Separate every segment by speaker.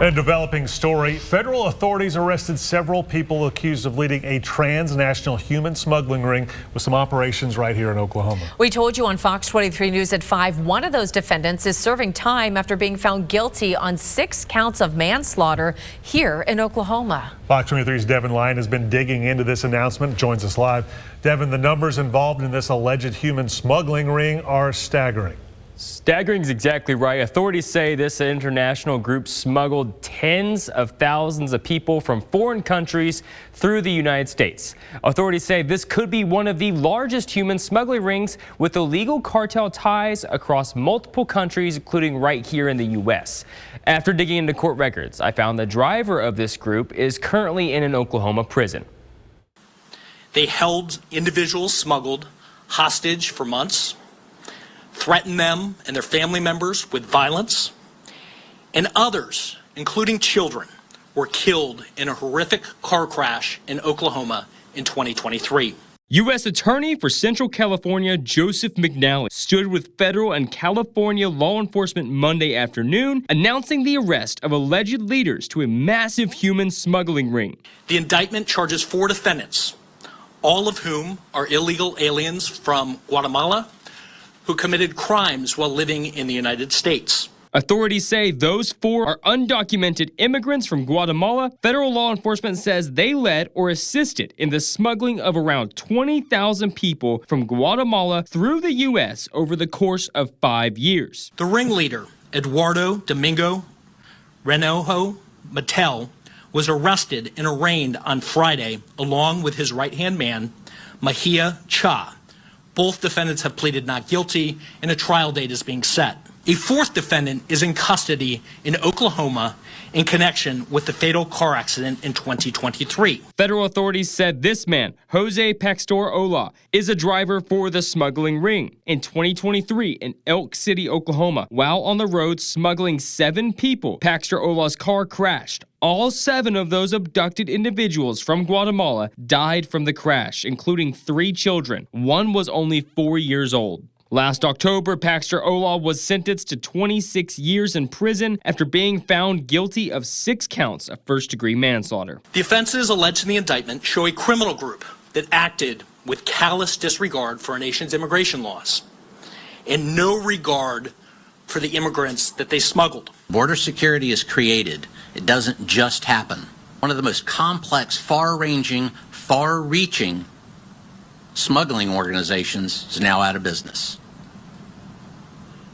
Speaker 1: A developing story. Federal authorities arrested several people accused of leading a transnational human smuggling ring with some operations right here in Oklahoma.
Speaker 2: We told you on Fox 23 News at 5, one of those defendants is serving time after being found guilty on 6 counts of manslaughter here in Oklahoma.
Speaker 1: Fox 23's Devin Lyon has been digging into this announcement, joins us live. Devin, the numbers involved in this alleged human smuggling ring are staggering.
Speaker 3: Staggering is exactly right. Authorities say this international group smuggled tens of thousands of people from foreign countries through the United States. Authorities say this could be one of the largest human smuggling rings with illegal cartel ties across multiple countries, including right here in the U.S. After digging into court records, I found the driver of this group is currently in an Oklahoma prison.
Speaker 4: They held individuals smuggled hostage for months, threatened them and their family members with violence, and others, including children, were killed in a horrific car crash in Oklahoma in 2023.
Speaker 3: U.S. Attorney for Central California Joseph McNally stood with federal and California law enforcement Monday afternoon, announcing the arrest of alleged leaders to a massive human smuggling ring.
Speaker 4: The indictment charges 4 defendants, all of whom are illegal aliens from Guatemala who committed crimes while living in the United States.
Speaker 3: Authorities say those 4 are undocumented immigrants from Guatemala. Federal law enforcement says they led or assisted in the smuggling of around 20,000 people from Guatemala through the U.S. over the course of 5 years.
Speaker 4: The ringleader, Eduardo Domingo Renojo Mattel, was arrested and arraigned on Friday along with his right-hand man, Mahia Cha. Both defendants have pleaded not guilty, and a trial date is being set. A 4th defendant is in custody in Oklahoma in connection with the fatal car accident in 2023.
Speaker 3: Federal authorities said this man, Jose Pastor Ola, is a driver for the smuggling ring. In 2023, in Elk City, Oklahoma, while on the road smuggling 7 people, Pastor Ola's car crashed. All 7 of those abducted individuals from Guatemala died from the crash, including 3 children. One was only 4 years old. Last October, Pastor Ola was sentenced to 26 years in prison after being found guilty of 6 counts of first-degree manslaughter.
Speaker 4: The offenses alleged in the indictment show a criminal group that acted with callous disregard for our nation's immigration laws and no regard for the immigrants that they smuggled.
Speaker 5: Border security is created. It doesn't just happen. One of the most complex, far-ranging, far-reaching smuggling organizations is now out of business.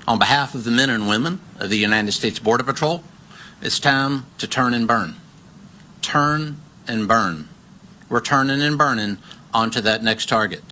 Speaker 5: On behalf of the men and women of the United States Border Patrol, it's time to turn and burn. Turn and burn. We're turning and burning onto that next target.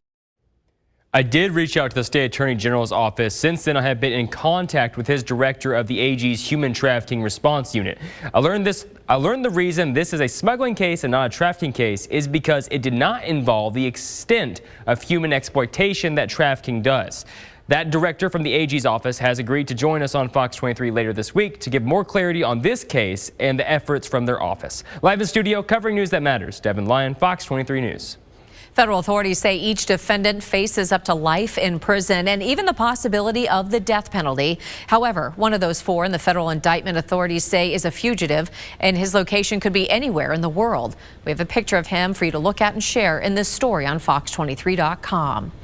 Speaker 3: I did reach out to the state attorney general's office. Since then, I have been in contact with his director of the AG's Human Trafficking Response Unit. I learned the reason this is a smuggling case and not a trafficking case is because it did not involve the extent of human exploitation that trafficking does. That director from the AG's office has agreed to join us on Fox 23 later this week to give more clarity on this case and the efforts from their office. Live in studio covering news that matters, Devin Lyon, Fox 23 News.
Speaker 2: Federal authorities say each defendant faces up to life in prison and even the possibility of the death penalty. However, one of those 4 in the federal indictment authorities say is a fugitive, and his location could be anywhere in the world. We have a picture of him for you to look at and share in this story on fox23.com.